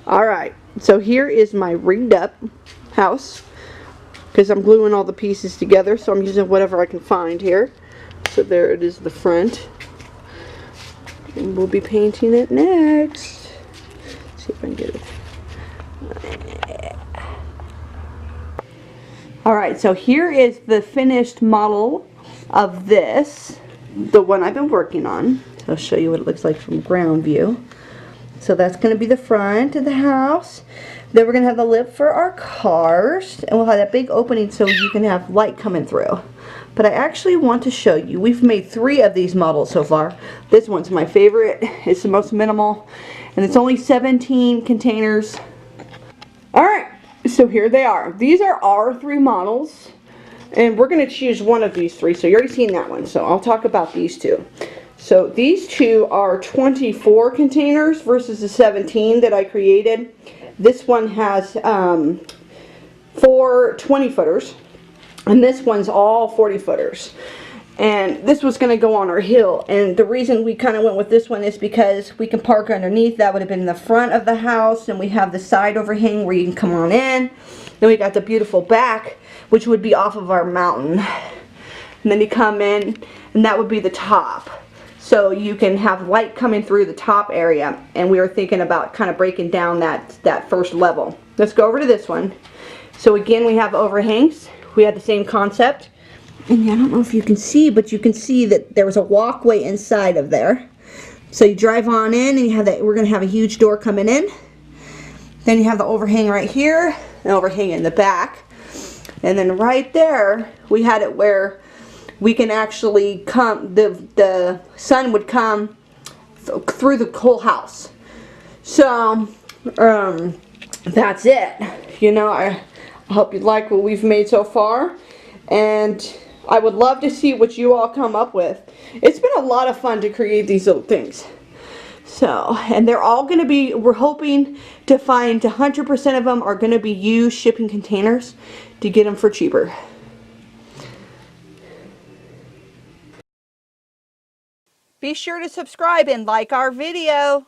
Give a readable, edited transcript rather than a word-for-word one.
Alright, so here is my rigged up house, because I'm gluing all the pieces together, so I'm using whatever I can find here. So there it is, the front. And we'll be painting it next. Let's see if I can get it. Alright, so here is the finished model of this, the one I've been working on. So I'll show you what it looks like from ground view. So that's going to be the front of the house. Then we're going to have the lip for our cars. And we'll have that big opening so you can have light coming through. But I actually want to show you. We've made 3 of these models so far. This one's my favorite. It's the most minimal. And it's only 17 containers. Alright, so here they are. These are our 3 models. And we're going to choose one of these 3. So you've already seen that one. So I'll talk about these 2. So these 2 are 24 containers versus the 17 that I created. This one has 4 20-footers, and this one's all 40-footers. And this was going to go on our hill, and the reason we kind of went with this one is because we can park underneath. That would have been in the front of the house, and we have the side overhang where you can come on in. Then we got the beautiful back, which would be off of our mountain. And then you come in, and that would be the top. So you can have light coming through the top area, and we were thinking about kind of breaking down that first level. Let's go over to this one. So again, we have overhangs. We had the same concept. And I don't know if you can see, but you can see that there was a walkway inside of there. So you drive on in, and you have that. We're going to have a huge door coming in. Then you have the overhang right here, and overhang in the back. And then right there, we had it where we can actually come, the sun would come through the whole house. So, that's it. You know, I hope you like what we've made so far. And I would love to see what you all come up with. It's been a lot of fun to create these little things. So, and they're all going to be, we're hoping to find 100% of them are going to be used shipping containers to get them for cheaper. Be sure to subscribe and like our video.